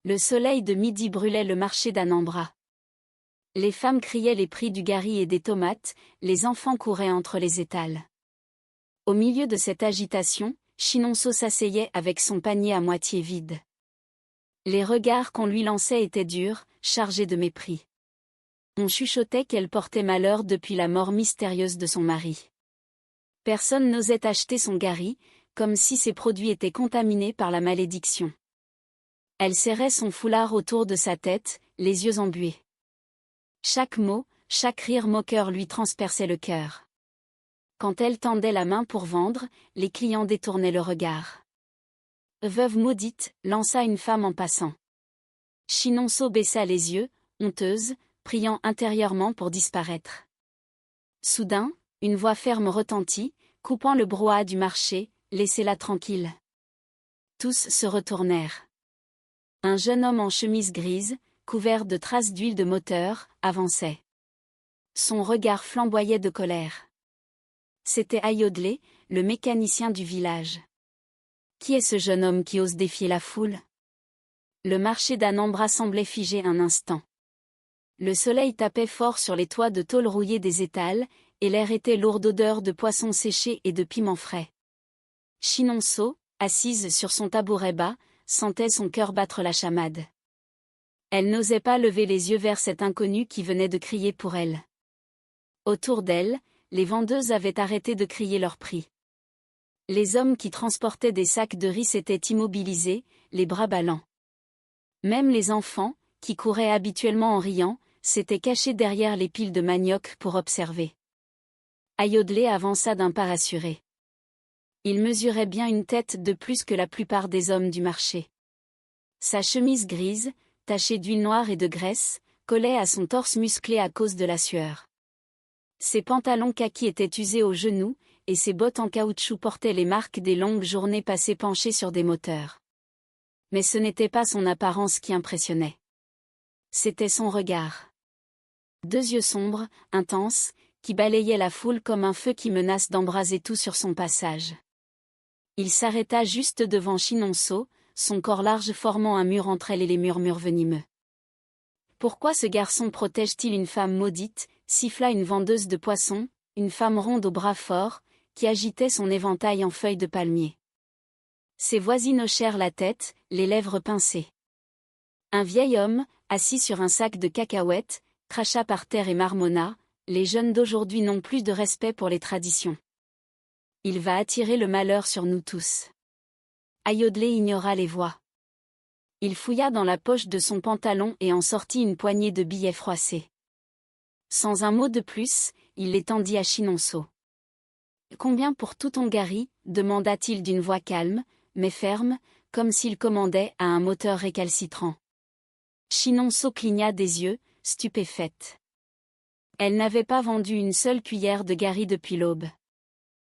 Le soleil de midi brûlait le marché d'Anambra. Les femmes criaient les prix du gari et des tomates, les enfants couraient entre les étals. Au milieu de cette agitation, Chinonso s'asseyait avec son panier à moitié vide. Les regards qu'on lui lançait étaient durs, chargés de mépris. On chuchotait qu'elle portait malheur depuis la mort mystérieuse de son mari. Personne n'osait acheter son gari, comme si ses produits étaient contaminés par la malédiction. Elle serrait son foulard autour de sa tête, les yeux embués. Chaque mot, chaque rire moqueur lui transperçait le cœur. Quand elle tendait la main pour vendre, les clients détournaient le regard. Veuve maudite, lança une femme en passant. Chinonso baissa les yeux, honteuse, priant intérieurement pour disparaître. Soudain, une voix ferme retentit, coupant le brouhaha du marché, « Laissez-la tranquille ». Tous se retournèrent. Un jeune homme en chemise grise, couvert de traces d'huile de moteur, avançait. Son regard flamboyait de colère. C'était Ayodele, le mécanicien du village. Qui est ce jeune homme qui ose défier la foule? Le marché d'Anambra semblait figé un instant. Le soleil tapait fort sur les toits de tôle rouillée des étals, et l'air était lourd d'odeur de poissons séchés et de piments frais. Chinonso, assise sur son tabouret bas, sentait son cœur battre la chamade. Elle n'osait pas lever les yeux vers cet inconnu qui venait de crier pour elle. Autour d'elle, les vendeuses avaient arrêté de crier leur prix. Les hommes qui transportaient des sacs de riz s'étaient immobilisés, les bras ballants. Même les enfants, qui couraient habituellement en riant, s'étaient cachés derrière les piles de manioc pour observer. Ayodele avança d'un pas assuré. Il mesurait bien une tête de plus que la plupart des hommes du marché. Sa chemise grise, tachée d'huile noire et de graisse, collait à son torse musclé à cause de la sueur. Ses pantalons kaki étaient usés aux genoux, et ses bottes en caoutchouc portaient les marques des longues journées passées penchées sur des moteurs. Mais ce n'était pas son apparence qui impressionnait. C'était son regard. Deux yeux sombres, intenses, qui balayaient la foule comme un feu qui menace d'embraser tout sur son passage. Il s'arrêta juste devant Chinonso, son corps large formant un mur entre elle et les murmures venimeux. Pourquoi ce garçon protège-t-il une femme maudite, siffla une vendeuse de poissons, une femme ronde aux bras forts, qui agitait son éventail en feuilles de palmier. Ses voisines hochèrent la tête, les lèvres pincées. Un vieil homme, assis sur un sac de cacahuètes, cracha par terre et marmonna, « Les jeunes d'aujourd'hui n'ont plus de respect pour les traditions. Il va attirer le malheur sur nous tous. » Ayodele ignora les voix. Il fouilla dans la poche de son pantalon et en sortit une poignée de billets froissés. Sans un mot de plus, il les tendit à Chinonso. « Combien pour tout ton gari ?» demanda-t-il d'une voix calme, mais ferme, comme s'il commandait à un moteur récalcitrant. Chinonso cligna des yeux, stupéfaite. Elle n'avait pas vendu une seule cuillère de gari depuis l'aube.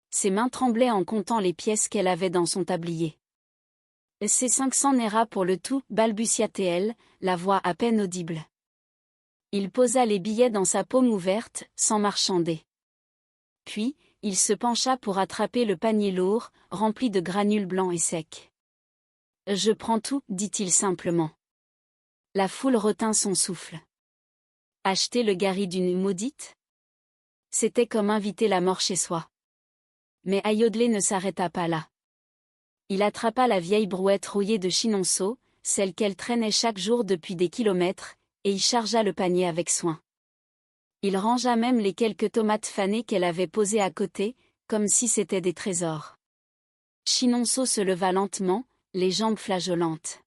Ses mains tremblaient en comptant les pièces qu'elle avait dans son tablier. « C'est 500 nera pour le tout, balbutia-t-elle, la voix à peine audible. Il posa les billets dans sa paume ouverte, sans marchander. Puis, il se pencha pour attraper le panier lourd, rempli de granules blancs et secs. « Je prends tout, dit-il simplement. » La foule retint son souffle. Acheter le gari d'une maudite? C'était comme inviter la mort chez soi. Mais Ayodele ne s'arrêta pas là. Il attrapa la vieille brouette rouillée de Chinonso, celle qu'elle traînait chaque jour depuis des kilomètres, et y chargea le panier avec soin. Il rangea même les quelques tomates fanées qu'elle avait posées à côté, comme si c'étaient des trésors. Chinonso se leva lentement, les jambes flageolantes.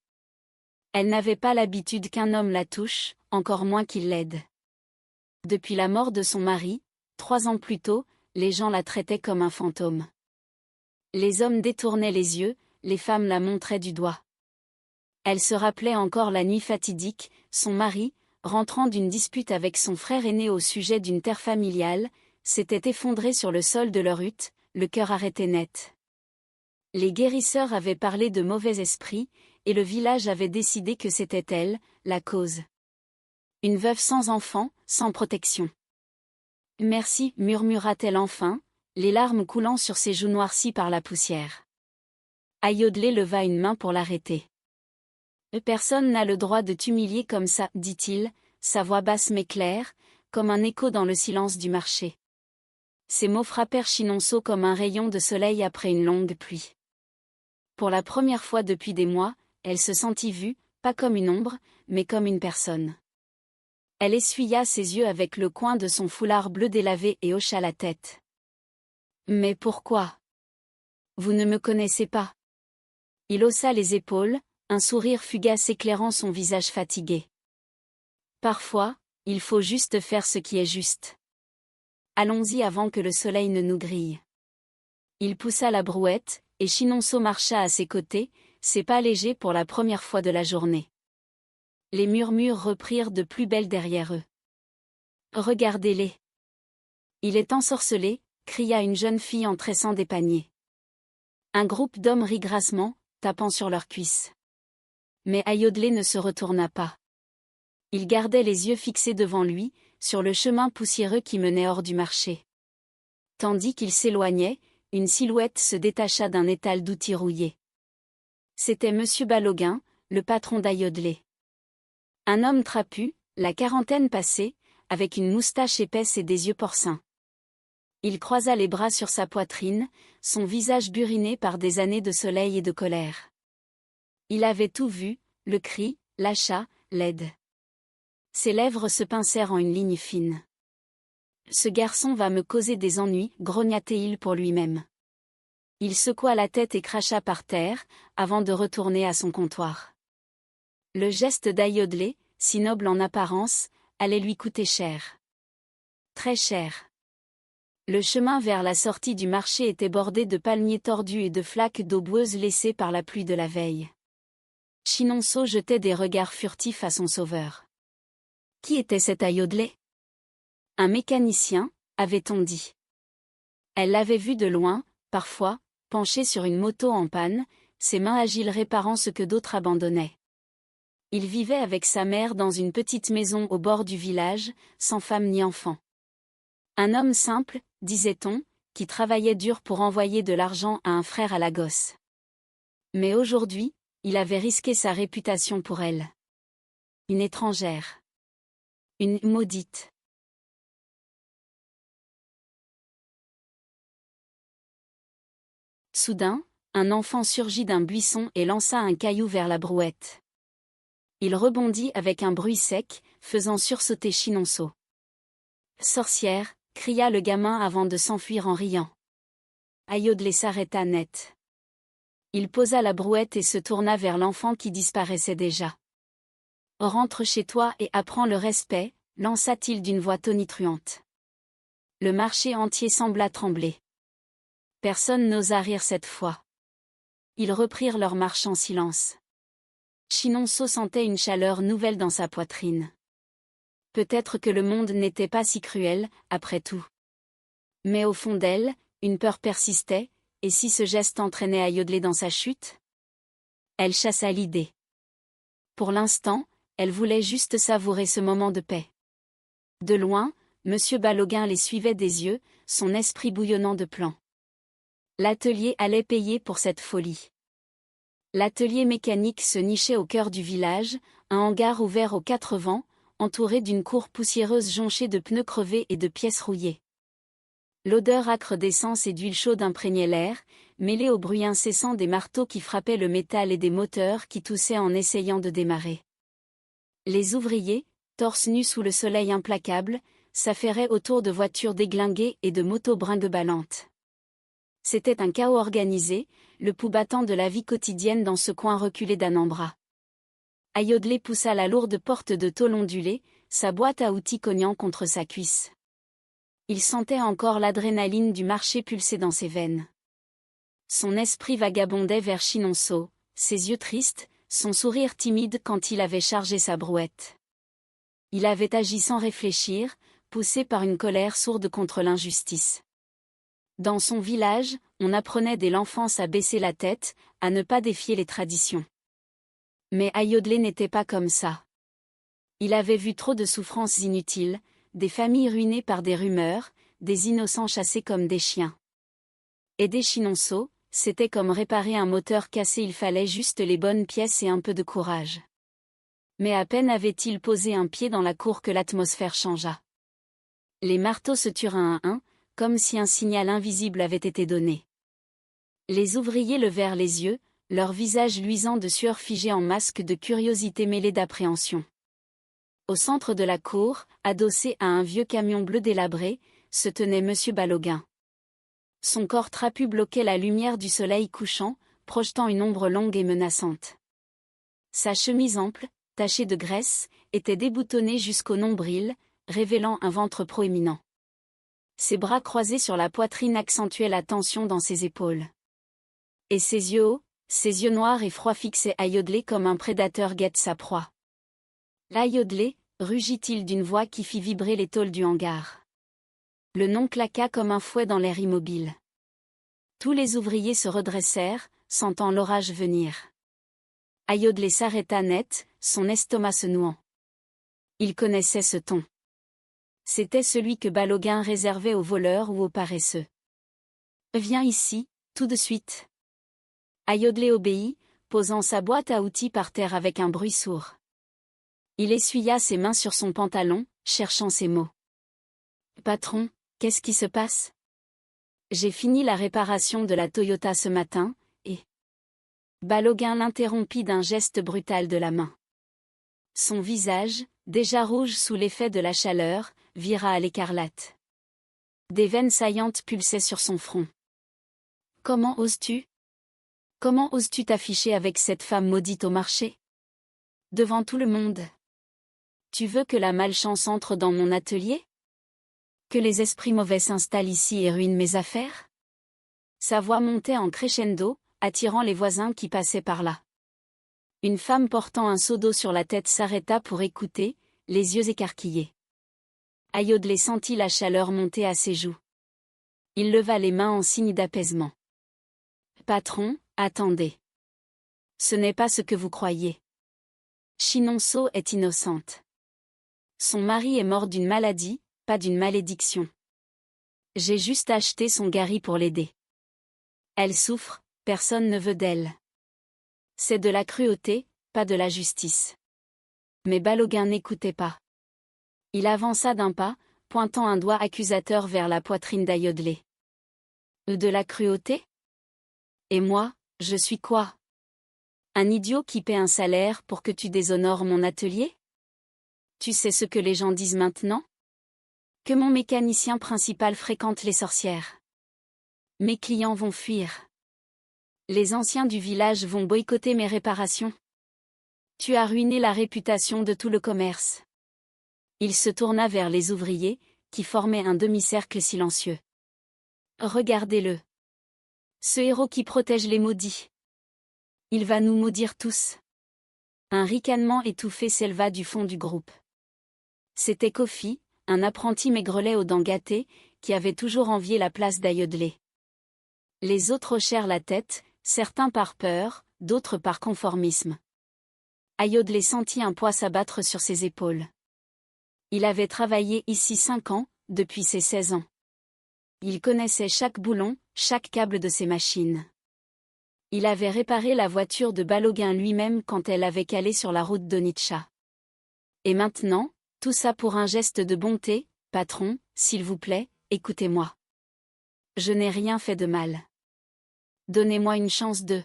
Elle n'avait pas l'habitude qu'un homme la touche, encore moins qu'il l'aide. Depuis la mort de son mari, 3 ans plus tôt, les gens la traitaient comme un fantôme. Les hommes détournaient les yeux, les femmes la montraient du doigt. Elle se rappelait encore la nuit fatidique, son mari, rentrant d'une dispute avec son frère aîné au sujet d'une terre familiale, s'était effondré sur le sol de leur hutte, le cœur arrêté net. Les guérisseurs avaient parlé de mauvais esprits, et le village avait décidé que c'était elle, la cause. Une veuve sans enfant, sans protection. « Merci, murmura-t-elle enfin, les larmes coulant sur ses joues noircies par la poussière. Ayodele leva une main pour l'arrêter. Personne n'a le droit de t'humilier comme ça, dit-il, sa voix basse mais claire, comme un écho dans le silence du marché. Ces mots frappèrent Chinonceau comme un rayon de soleil après une longue pluie. Pour la première fois depuis des mois, elle se sentit vue, pas comme une ombre, mais comme une personne. Elle essuya ses yeux avec le coin de son foulard bleu délavé et hocha la tête. « Mais pourquoi ? Vous ne me connaissez pas. » Il haussa les épaules, un sourire fugace éclairant son visage fatigué. « Parfois, il faut juste faire ce qui est juste. Allons-y avant que le soleil ne nous grille. » Il poussa la brouette, et Chinonceau marcha à ses côtés, ses pas légers pour la première fois de la journée. Les murmures reprirent de plus belle derrière eux. « Regardez-les. Il est ensorcelé !» cria une jeune fille en tressant des paniers. Un groupe d'hommes rit grassement, tapant sur leurs cuisses. Mais Ayodele ne se retourna pas. Il gardait les yeux fixés devant lui, sur le chemin poussiéreux qui menait hors du marché. Tandis qu'il s'éloignait, une silhouette se détacha d'un étal d'outils rouillés. C'était Monsieur Baloguin, le patron d'Ayodele. Un homme trapu, la quarantaine passée, avec une moustache épaisse et des yeux porcins. Il croisa les bras sur sa poitrine, son visage buriné par des années de soleil et de colère. Il avait tout vu, le cri, l'achat, l'aide. Ses lèvres se pincèrent en une ligne fine. « Ce garçon va me causer des ennuis, grogna-t-il pour lui-même. Il secoua la tête et cracha par terre, avant de retourner à son comptoir. Le geste d'Ayodele, si noble en apparence, allait lui coûter cher. Très cher. Le chemin vers la sortie du marché était bordé de palmiers tordus et de flaques d'eau boueuse laissées par la pluie de la veille. Chinonceau jetait des regards furtifs à son sauveur. Qui était cet Ayodele ? Un mécanicien, avait-on dit. Elle l'avait vu de loin, parfois, penché sur une moto en panne, ses mains agiles réparant ce que d'autres abandonnaient. Il vivait avec sa mère dans une petite maison au bord du village, sans femme ni enfant. Un homme simple, disait-on, qui travaillait dur pour envoyer de l'argent à un frère à Lagos. Mais aujourd'hui, il avait risqué sa réputation pour elle. Une étrangère. Une maudite. Soudain, un enfant surgit d'un buisson et lança un caillou vers la brouette. Il rebondit avec un bruit sec, faisant sursauter Chinonceau. « Sorcière !» cria le gamin avant de s'enfuir en riant. Ayodele s'arrêta net. Il posa la brouette et se tourna vers l'enfant qui disparaissait déjà. « Rentre chez toi et apprends le respect », lança-t-il d'une voix tonitruante. Le marché entier sembla trembler. Personne n'osa rire cette fois. Ils reprirent leur marche en silence. Chinonceau sentait une chaleur nouvelle dans sa poitrine. Peut-être que le monde n'était pas si cruel, après tout. Mais au fond d'elle, une peur persistait, et si ce geste entraînait Ayodele dans sa chute ? Elle chassa l'idée. Pour l'instant, elle voulait juste savourer ce moment de paix. De loin, Monsieur Baloguin les suivait des yeux, son esprit bouillonnant de plans. L'atelier allait payer pour cette folie. L'atelier mécanique se nichait au cœur du village, un hangar ouvert aux quatre vents, entouré d'une cour poussiéreuse jonchée de pneus crevés et de pièces rouillées. L'odeur âcre d'essence et d'huile chaude imprégnait l'air, mêlée au bruit incessant des marteaux qui frappaient le métal et des moteurs qui toussaient en essayant de démarrer. Les ouvriers, torse nus sous le soleil implacable, s'affairaient autour de voitures déglinguées et de motos brinque-ballantes. C'était un chaos organisé, le pouls battant de la vie quotidienne dans ce coin reculé d'Anambra. Ayodele poussa la lourde porte de tôle ondulée, sa boîte à outils cognant contre sa cuisse. Il sentait encore l'adrénaline du marché pulser dans ses veines. Son esprit vagabondait vers Chinonceau, ses yeux tristes, son sourire timide quand il avait chargé sa brouette. Il avait agi sans réfléchir, poussé par une colère sourde contre l'injustice. Dans son village, on apprenait dès l'enfance à baisser la tête, à ne pas défier les traditions. Mais Ayodele n'était pas comme ça. Il avait vu trop de souffrances inutiles, des familles ruinées par des rumeurs, des innocents chassés comme des chiens. Aider Chinonceau, c'était comme réparer un moteur cassé, il fallait juste les bonnes pièces et un peu de courage. Mais à peine avait-il posé un pied dans la cour que l'atmosphère changea. Les marteaux se turent un à un, comme si un signal invisible avait été donné. Les ouvriers levèrent les yeux, leurs visages luisants de sueur figés en masque de curiosité mêlée d'appréhension. Au centre de la cour, adossé à un vieux camion bleu délabré, se tenait Monsieur Baloguin. Son corps trapu bloquait la lumière du soleil couchant, projetant une ombre longue et menaçante. Sa chemise ample, tachée de graisse, était déboutonnée jusqu'au nombril, révélant un ventre proéminent. Ses bras croisés sur la poitrine accentuaient la tension dans ses épaules. Et ses yeux hauts, ses yeux noirs et froids fixaient Ayodelé comme un prédateur guette sa proie. L'Ayodelé, rugit-il d'une voix qui fit vibrer les tôles du hangar. Le nom claqua comme un fouet dans l'air immobile. Tous les ouvriers se redressèrent, sentant l'orage venir. Ayodelé s'arrêta net, son estomac se nouant. Il connaissait ce ton. C'était celui que Baloguin réservait aux voleurs ou aux paresseux. « Viens ici, tout de suite. » Ayodelé obéit, posant sa boîte à outils par terre avec un bruit sourd. Il essuya ses mains sur son pantalon, cherchant ses mots. « Patron, qu'est-ce qui se passe ? J'ai fini la réparation de la Toyota ce matin, et... » Baloguin l'interrompit d'un geste brutal de la main. Son visage, déjà rouge sous l'effet de la chaleur, vira à l'écarlate. Des veines saillantes pulsaient sur son front. « Comment oses-tu ? Comment oses-tu t'afficher avec cette femme maudite au marché ? Devant tout le monde. Tu veux que la malchance entre dans mon atelier ? Que les esprits mauvais s'installent ici et ruinent mes affaires ? » Sa voix montait en crescendo, attirant les voisins qui passaient par là. Une femme portant un seau d'eau sur la tête s'arrêta pour écouter, les yeux écarquillés. Ayodelé sentit la chaleur monter à ses joues. Il leva les mains en signe d'apaisement. « Patron, attendez. Ce n'est pas ce que vous croyez. Chinonceau est innocente. Son mari est mort d'une maladie, pas d'une malédiction. J'ai juste acheté son gari pour l'aider. Elle souffre, personne ne veut d'elle. C'est de la cruauté, pas de la justice. » Mais Baloguin n'écoutait pas. Il avança d'un pas, pointant un doigt accusateur vers la poitrine d'Ayodelé. « De la cruauté ? Et moi, je suis quoi ? Un idiot qui paie un salaire pour que tu déshonores mon atelier ? Tu sais ce que les gens disent maintenant ? Que mon mécanicien principal fréquente les sorcières. Mes clients vont fuir. Les anciens du village vont boycotter mes réparations. Tu as ruiné la réputation de tout le commerce. » Il se tourna vers les ouvriers, qui formaient un demi-cercle silencieux. « Regardez-le. Ce héros qui protège les maudits. Il va nous maudire tous. » Un ricanement étouffé s'éleva du fond du groupe. C'était Kofi, un apprenti maigrelet aux dents gâtées, qui avait toujours envié la place d'Ayodelé. Les autres hochèrent la tête, certains par peur, d'autres par conformisme. Ayodelé sentit un poids s'abattre sur ses épaules. Il avait travaillé ici 5 ans, depuis ses 16 ans. Il connaissait chaque boulon, chaque câble de ses machines. Il avait réparé la voiture de Baloguin lui-même quand elle avait calé sur la route d'Onitsha. Et maintenant, tout ça pour un geste de bonté, « Patron, s'il vous plaît, écoutez-moi. Je n'ai rien fait de mal. Donnez-moi une chance de... »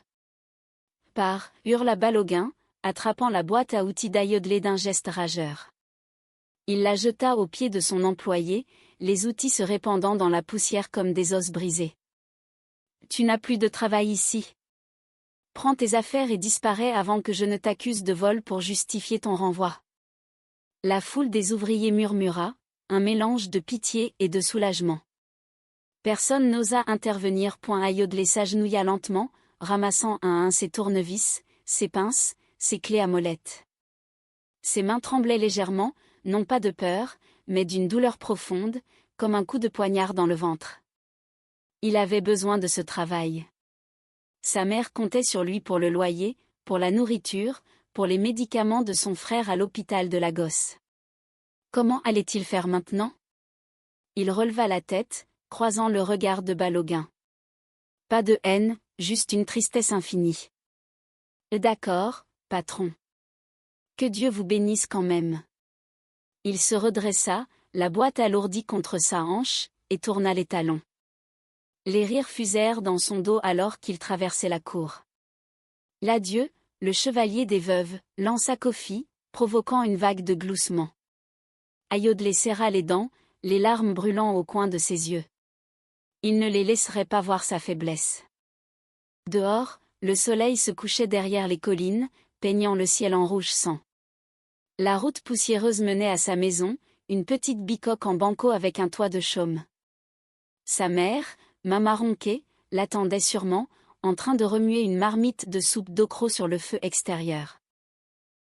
hurla Baloguin, attrapant la boîte à outils d'Ayodelé d'un geste rageur. Il la jeta aux pieds de son employé, les outils se répandant dans la poussière comme des os brisés. « Tu n'as plus de travail ici. Prends tes affaires et disparais avant que je ne t'accuse de vol pour justifier ton renvoi. » La foule des ouvriers murmura, un mélange de pitié et de soulagement. Personne n'osa intervenir. Ayodelé s'agenouilla lentement, ramassant un à un ses tournevis, ses pinces, ses clés à molette. Ses mains tremblaient légèrement, non pas de peur, mais d'une douleur profonde, comme un coup de poignard dans le ventre. Il avait besoin de ce travail. Sa mère comptait sur lui pour le loyer, pour la nourriture, pour les médicaments de son frère à l'hôpital de Lagos. Comment allait-il faire maintenant ? Il releva la tête, croisant le regard de Baloguin. Pas de haine, juste une tristesse infinie. D'accord, patron. Que Dieu vous bénisse quand même. Il se redressa, la boîte alourdie contre sa hanche, et tourna les talons. Les rires fusèrent dans son dos alors qu'il traversait la cour. L'adieu, le chevalier des veuves, lança Kofi, provoquant une vague de gloussements. Ayodhya serra les dents, les larmes brûlant au coin de ses yeux. Il ne les laisserait pas voir sa faiblesse. Dehors, le soleil se couchait derrière les collines, peignant le ciel en rouge sang. La route poussiéreuse menait à sa maison, une petite bicoque en banco avec un toit de chaume. Sa mère, Mama Ronquet, l'attendait sûrement, en train de remuer une marmite de soupe d'ocro sur le feu extérieur.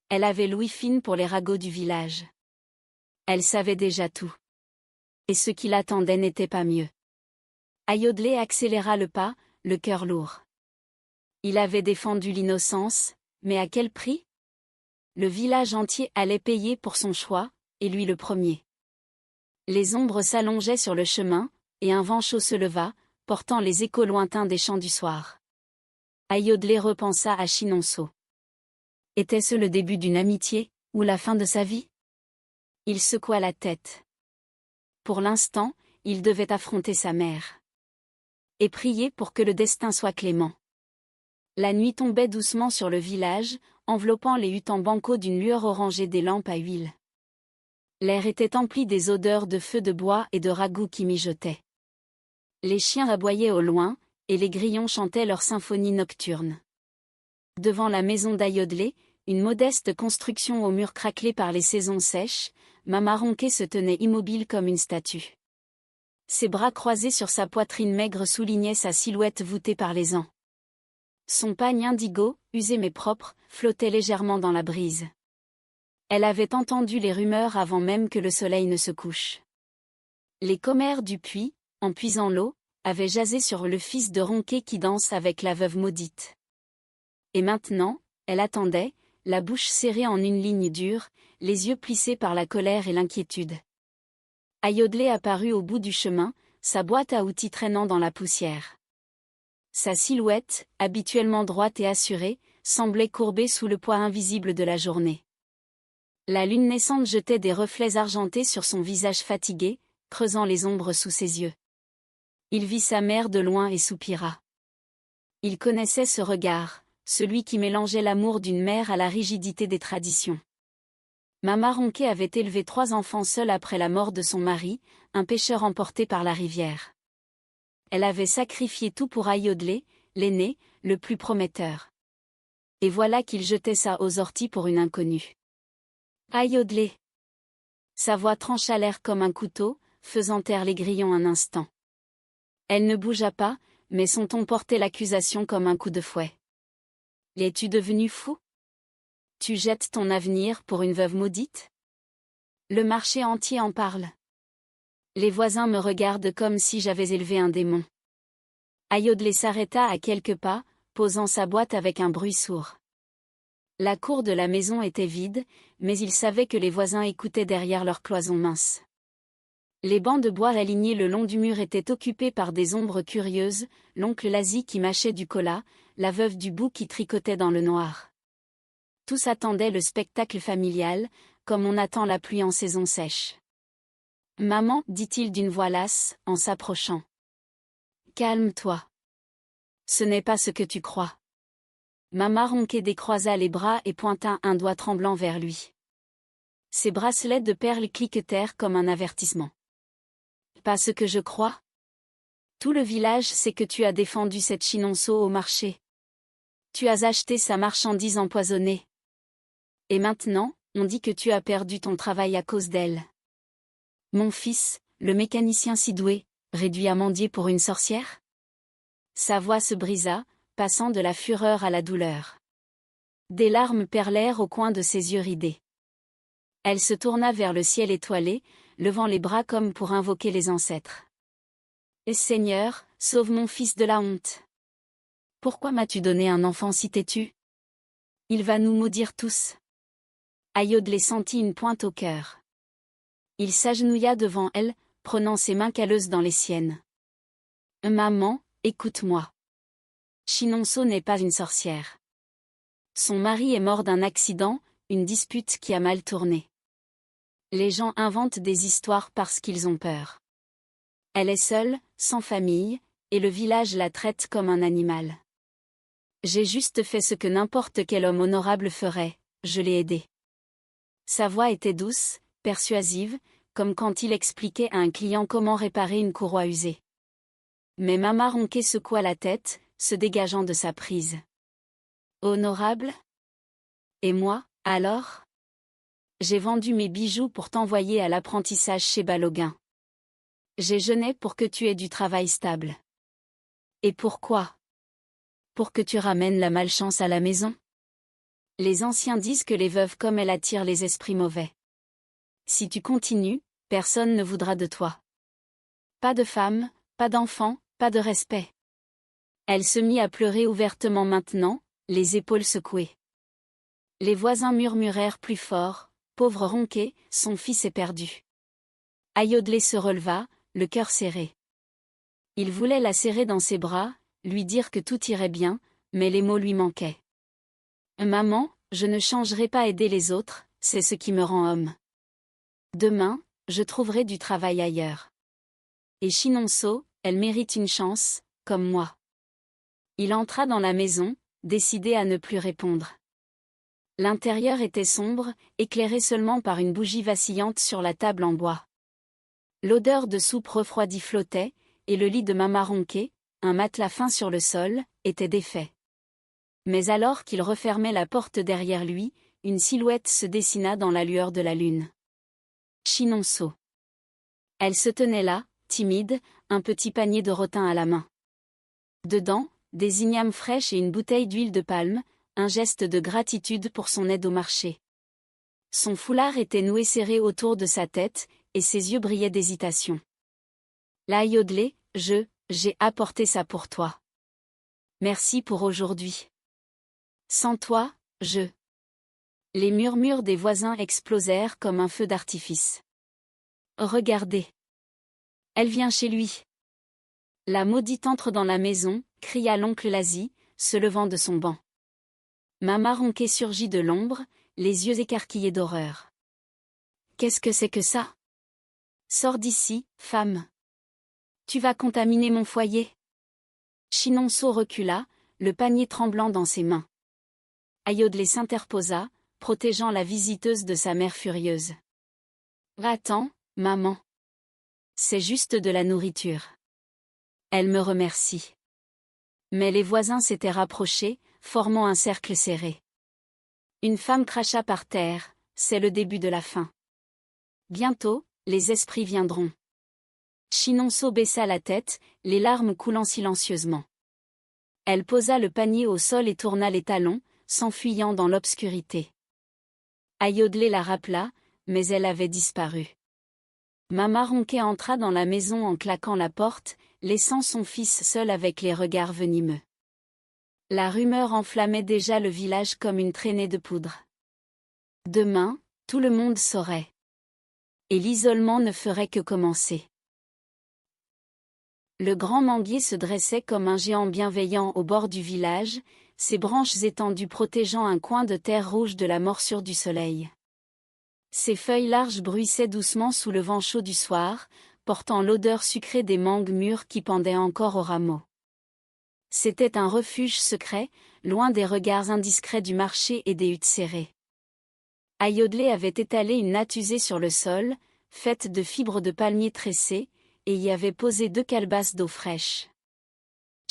Elle avait l'ouïe fine pour les ragots du village. Elle savait déjà tout. Et ce qui l'attendait n'était pas mieux. Ayodhya accéléra le pas, le cœur lourd. Il avait défendu l'innocence, mais à quel prix? Le village entier allait payer pour son choix, et lui le premier. Les ombres s'allongeaient sur le chemin, et un vent chaud se leva, portant les échos lointains des chants du soir. Ayodhya repensa à Chinonso. Était-ce le début d'une amitié, ou la fin de sa vie? Il secoua la tête. Pour l'instant, il devait affronter sa mère. Et prier pour que le destin soit clément. La nuit tombait doucement sur le village, enveloppant les huttes en banco d'une lueur orangée des lampes à huile. L'air était empli des odeurs de feu de bois et de ragoûts qui mijotaient. Les chiens aboyaient au loin, et les grillons chantaient leur symphonie nocturne. Devant la maison d'Ayodhya, une modeste construction aux murs craquelés par les saisons sèches, Mama Ronquet se tenait immobile comme une statue. Ses bras croisés sur sa poitrine maigre soulignaient sa silhouette voûtée par les ans. Son pagne indigo, usé mais propre, flottait légèrement dans la brise. Elle avait entendu les rumeurs avant même que le soleil ne se couche. Les commères du puits, en puisant l'eau, avaient jasé sur le fils de Ronquet qui danse avec la veuve maudite. Et maintenant, elle attendait, la bouche serrée en une ligne dure, les yeux plissés par la colère et l'inquiétude. Ayodhya apparut au bout du chemin, sa boîte à outils traînant dans la poussière. Sa silhouette, habituellement droite et assurée, semblait courbée sous le poids invisible de la journée. La lune naissante jetait des reflets argentés sur son visage fatigué, creusant les ombres sous ses yeux. Il vit sa mère de loin et soupira. Il connaissait ce regard, celui qui mélangeait l'amour d'une mère à la rigidité des traditions. Mama Ronquet avait élevé 3 enfants seuls après la mort de son mari, un pêcheur emporté par la rivière. Elle avait sacrifié tout pour Ayodhya, l'aîné, le plus prometteur. Et voilà qu'il jetait ça aux orties pour une inconnue. Ayodhya. Sa voix trancha l'air comme un couteau, faisant taire les grillons un instant. Elle ne bougea pas, mais son ton portait l'accusation comme un coup de fouet. Es-tu devenu fou? Tu jettes ton avenir pour une veuve maudite? Le marché entier en parle. Les voisins me regardent comme si j'avais élevé un démon. Ayodhya s'arrêta à quelques pas, posant sa boîte avec un bruit sourd. La cour de la maison était vide, mais il savait que les voisins écoutaient derrière leurs cloisons minces. Les bancs de bois alignés le long du mur étaient occupés par des ombres curieuses, l'oncle Lazi qui mâchait du cola, la veuve du bout qui tricotait dans le noir. Tous attendaient le spectacle familial, comme on attend la pluie en saison sèche. « Maman, dit-il d'une voix lasse, en s'approchant. Calme-toi. Ce n'est pas ce que tu crois. Mama Ronquet décroisa les bras et pointa un doigt tremblant vers lui. Ses bracelets de perles cliquetèrent comme un avertissement. Pas ce que je crois? Tout le village sait que tu as défendu cette Chinonso au marché. Tu as acheté sa marchandise empoisonnée. Et maintenant, on dit que tu as perdu ton travail à cause d'elle. Mon fils, le mécanicien si doué, réduit à mendier pour une sorcière? Sa voix se brisa, passant de la fureur à la douleur. Des larmes perlèrent au coin de ses yeux ridés. Elle se tourna vers le ciel étoilé, levant les bras comme pour invoquer les ancêtres. Et Seigneur, sauve mon fils de la honte. Pourquoi m'as-tu donné un enfant si têtu? Il va nous maudire tous. Ayodhya sentit une pointe au cœur. Il s'agenouilla devant elle, prenant ses mains calleuses dans les siennes. Maman, écoute-moi. Chinonso n'est pas une sorcière. Son mari est mort d'un accident, une dispute qui a mal tourné. Les gens inventent des histoires parce qu'ils ont peur. Elle est seule, sans famille, et le village la traite comme un animal. J'ai juste fait ce que n'importe quel homme honorable ferait, je l'ai aidé. Sa voix était douce, persuasive, comme quand il expliquait à un client comment réparer une courroie usée. Mais Mama Ronquet secoua la tête, se dégageant de sa prise. Honorable? Et moi, alors? J'ai vendu mes bijoux pour t'envoyer à l'apprentissage chez Baloguin. J'ai jeûné pour que tu aies du travail stable. Et pourquoi? Pour que tu ramènes la malchance à la maison? Les anciens disent que les veuves comme elle attirent les esprits mauvais. Si tu continues, personne ne voudra de toi. Pas de femme, pas d'enfant, pas de respect. Elle se mit à pleurer ouvertement maintenant, les épaules secouées. Les voisins murmurèrent plus fort, pauvre Ronquet, son fils est perdu. Ayodelé se releva, le cœur serré. Il voulait la serrer dans ses bras, lui dire que tout irait bien, mais les mots lui manquaient. Maman, je ne changerai pas aider les autres, c'est ce qui me rend homme. Demain, je trouverai du travail ailleurs. Et Chinonso, elle mérite une chance, comme moi. Il entra dans la maison, décidé à ne plus répondre. L'intérieur était sombre, éclairé seulement par une bougie vacillante sur la table en bois. L'odeur de soupe refroidie flottait, et le lit de Mama Ronquet, un matelas fin sur le sol, était défait. Mais alors qu'il refermait la porte derrière lui, une silhouette se dessina dans la lueur de la lune. Chinonso. Elle se tenait là, timide, un petit panier de rotin à la main. Dedans, des ignames fraîches et une bouteille d'huile de palme, un geste de gratitude pour son aide au marché. Son foulard était noué serré autour de sa tête, et ses yeux brillaient d'hésitation. Là Ayodelé, j'ai apporté ça pour toi. Merci pour aujourd'hui. Sans toi, Les murmures des voisins explosèrent comme un feu d'artifice. Regardez. Elle vient chez lui. La maudite entre dans la maison, cria l'oncle Lazie, se levant de son banc. Mama Ronquet surgit de l'ombre, les yeux écarquillés d'horreur. Qu'est-ce que c'est que ça? Sors d'ici, femme. Tu vas contaminer mon foyer. Chinonso recula, le panier tremblant dans ses mains. Ayodelé s'interposa, protégeant la visiteuse de sa mère furieuse. Attends, maman. C'est juste de la nourriture. Elle me remercie. Mais les voisins s'étaient rapprochés, formant un cercle serré. Une femme cracha par terre, c'est le début de la fin. Bientôt, les esprits viendront. Chinonso baissa la tête, les larmes coulant silencieusement. Elle posa le panier au sol et tourna les talons, s'enfuyant dans l'obscurité. Ayodelé la rappela, mais elle avait disparu. Mama Ronquet entra dans la maison en claquant la porte, laissant son fils seul avec les regards venimeux. La rumeur enflammait déjà le village comme une traînée de poudre. Demain, tout le monde saurait. Et l'isolement ne ferait que commencer. Le grand manguier se dressait comme un géant bienveillant au bord du village, ses branches étendues protégeant un coin de terre rouge de la morsure du soleil. Ses feuilles larges bruissaient doucement sous le vent chaud du soir, portant l'odeur sucrée des mangues mûres qui pendaient encore aux rameaux. C'était un refuge secret, loin des regards indiscrets du marché et des huttes serrées. Ayodelé avait étalé une natte usée sur le sol, faite de fibres de palmier tressées, et y avait posé 2 calebasses d'eau fraîche.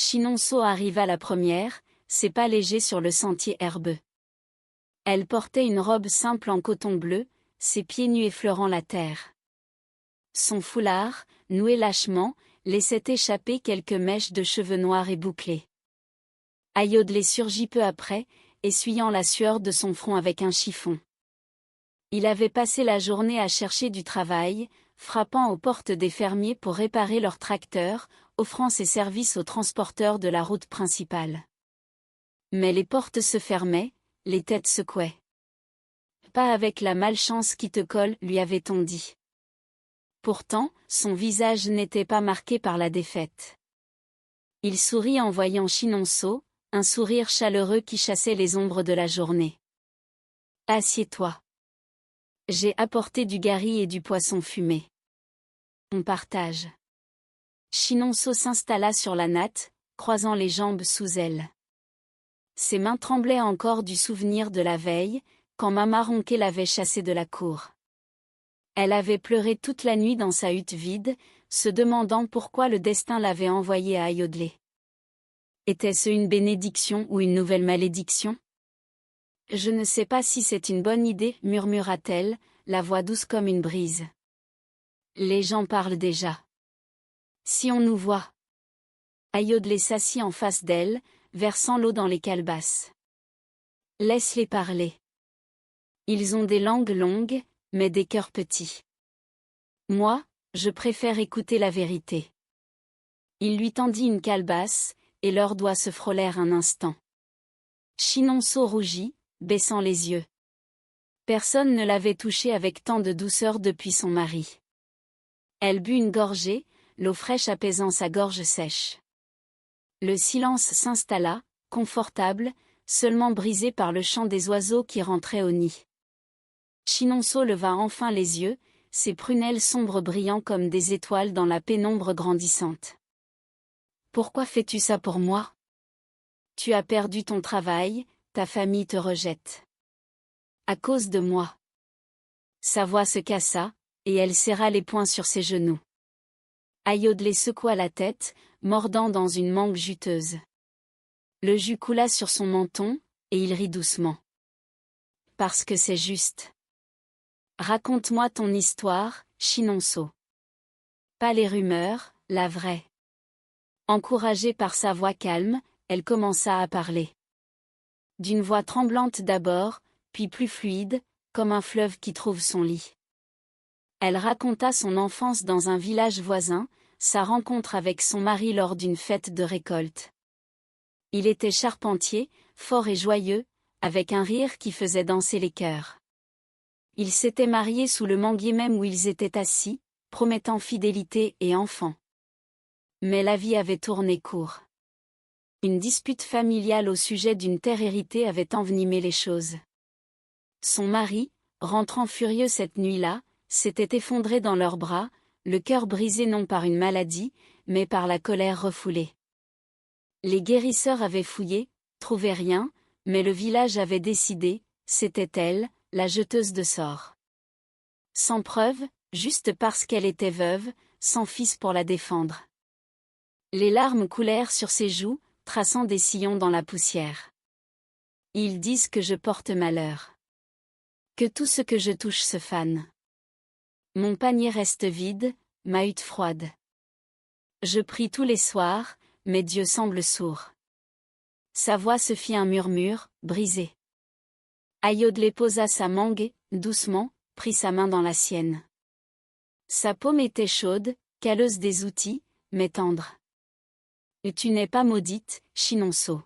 Chinonso arriva la première, ses pas légers sur le sentier herbeux. Elle portait une robe simple en coton bleu, ses pieds nus effleurant la terre. Son foulard, noué lâchement, laissait échapper quelques mèches de cheveux noirs et bouclés. Ayodelé surgit peu après, essuyant la sueur de son front avec un chiffon. Il avait passé la journée à chercher du travail, frappant aux portes des fermiers pour réparer leurs tracteurs, offrant ses services aux transporteurs de la route principale. Mais les portes se fermaient, les têtes secouaient. Pas avec la malchance qui te colle, lui avait-on dit. Pourtant, son visage n'était pas marqué par la défaite. Il sourit en voyant Chinonso, un sourire chaleureux qui chassait les ombres de la journée. Assieds-toi. J'ai apporté du gari et du poisson fumé. On partage. Chinonso s'installa sur la natte, croisant les jambes sous elle. Ses mains tremblaient encore du souvenir de la veille, quand Mama Ronquet l'avait chassée de la cour. Elle avait pleuré toute la nuit dans sa hutte vide, se demandant pourquoi le destin l'avait envoyée à Ayodhya. Était-ce une bénédiction ou une nouvelle malédiction? Je ne sais pas si c'est une bonne idée, murmura-t-elle, la voix douce comme une brise. Les gens parlent déjà. Si on nous voit. Ayodhya s'assit en face d'elle, versant l'eau dans les calebasses. Laisse-les parler. Ils ont des langues longues, mais des cœurs petits. Moi, je préfère écouter la vérité. Il lui tendit une calebasse, et leurs doigts se frôlèrent un instant. Chinonso rougit, baissant les yeux. Personne ne l'avait touchée avec tant de douceur depuis son mari. Elle but une gorgée, l'eau fraîche apaisant sa gorge sèche. Le silence s'installa, confortable, seulement brisé par le chant des oiseaux qui rentraient au nid. Chinonso leva enfin les yeux, ses prunelles sombres brillant comme des étoiles dans la pénombre grandissante. « Pourquoi fais-tu ça pour moi? Tu as perdu ton travail, ta famille te rejette. À cause de moi. » Sa voix se cassa, et elle serra les poings sur ses genoux. Ayodhya secoua la tête, mordant dans une mangue juteuse. Le jus coula sur son menton, et il rit doucement. Parce que c'est juste. Raconte-moi ton histoire, Chinonso. Pas les rumeurs, la vraie. Encouragée par sa voix calme, elle commença à parler. D'une voix tremblante d'abord, puis plus fluide, comme un fleuve qui trouve son lit. Elle raconta son enfance dans un village voisin, sa rencontre avec son mari lors d'une fête de récolte. Il était charpentier, fort et joyeux, avec un rire qui faisait danser les cœurs. Ils s'étaient mariés sous le manguier même où ils étaient assis, promettant fidélité et enfants. Mais la vie avait tourné court. Une dispute familiale au sujet d'une terre héritée avait envenimé les choses. Son mari, rentrant furieux cette nuit-là, s'était effondré dans leurs bras, le cœur brisé non par une maladie, mais par la colère refoulée. Les guérisseurs avaient fouillé, trouvé rien, mais le village avait décidé, c'était elle, la jeteuse de sorts. Sans preuve, juste parce qu'elle était veuve, sans fils pour la défendre. Les larmes coulèrent sur ses joues, traçant des sillons dans la poussière. Ils disent que je porte malheur. Que tout ce que je touche se fane. Mon panier reste vide, ma hutte froide. Je prie tous les soirs, mais Dieu semble sourd. Sa voix se fit un murmure, brisé. Ayodhya posa sa mangue, doucement, prit sa main dans la sienne. Sa paume était chaude, calleuse des outils, mais tendre. Et tu n'es pas maudite, Chinonso.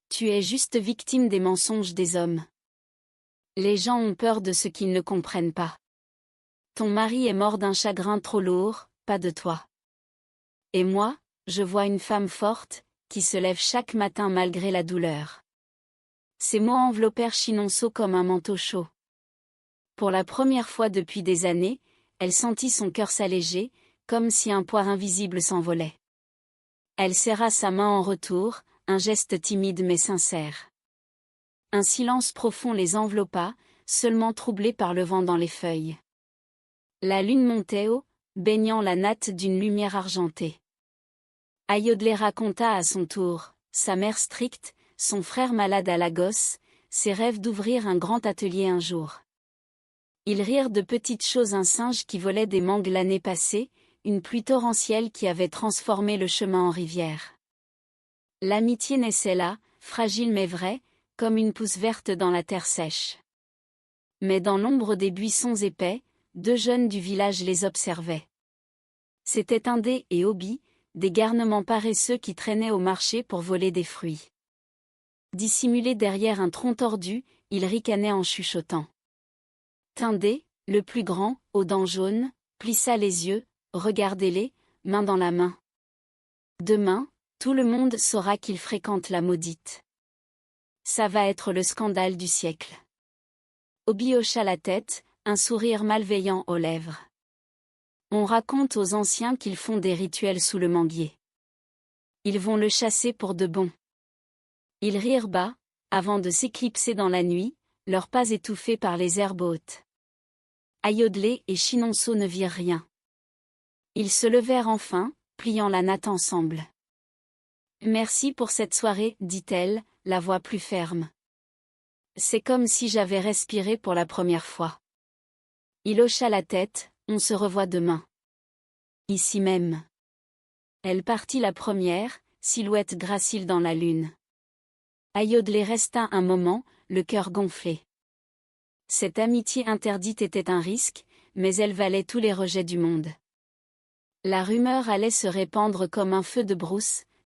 Tu es juste victime des mensonges des hommes. Les gens ont peur de ce qu'ils ne comprennent pas. Ton mari est mort d'un chagrin trop lourd, pas de toi. Et moi, je vois une femme forte, qui se lève chaque matin malgré la douleur. Ces mots enveloppèrent Chinonso comme un manteau chaud. Pour la première fois depuis des années, elle sentit son cœur s'alléger, comme si un poids invisible s'envolait. Elle serra sa main en retour, un geste timide mais sincère. Un silence profond les enveloppa, seulement troublé par le vent dans les feuilles. La lune montait haut, baignant la natte d'une lumière argentée. Ayodhya raconta à son tour, sa mère stricte, son frère malade à Lagos, ses rêves d'ouvrir un grand atelier un jour. Ils rirent de petites choses, un singe qui volait des mangues l'année passée, une pluie torrentielle qui avait transformé le chemin en rivière. L'amitié naissait là, fragile mais vraie, comme une pousse verte dans la terre sèche. Mais dans l'ombre des buissons épais, deux jeunes du village les observaient. C'étaient Indé et Obi, des garnements paresseux qui traînaient au marché pour voler des fruits. Dissimulés derrière un tronc tordu, ils ricanaient en chuchotant. Tindé, le plus grand, aux dents jaunes, plissa les yeux, regardez-les, main dans la main. Demain, Tout le monde saura qu'il fréquente la maudite. Ça va être le scandale du siècle. Obi hocha la tête, un sourire malveillant aux lèvres. On raconte aux anciens qu'ils font des rituels sous le manguier. Ils vont le chasser pour de bon. Ils rirent bas, avant de s'éclipser dans la nuit, leurs pas étouffés par les herbes hautes. Ayodhya et Chinonso ne virent rien. Ils se levèrent enfin, pliant la natte ensemble. Merci pour cette soirée, dit-elle, la voix plus ferme. C'est comme si j'avais respiré pour la première fois. Il hocha la tête, on se revoit demain. Ici même. Elle partit la première, silhouette gracile dans la lune. Ayodhya resta un moment, le cœur gonflé. Cette amitié interdite était un risque, mais elle valait tous les rejets du monde. La rumeur allait se répandre comme un feu de brousse,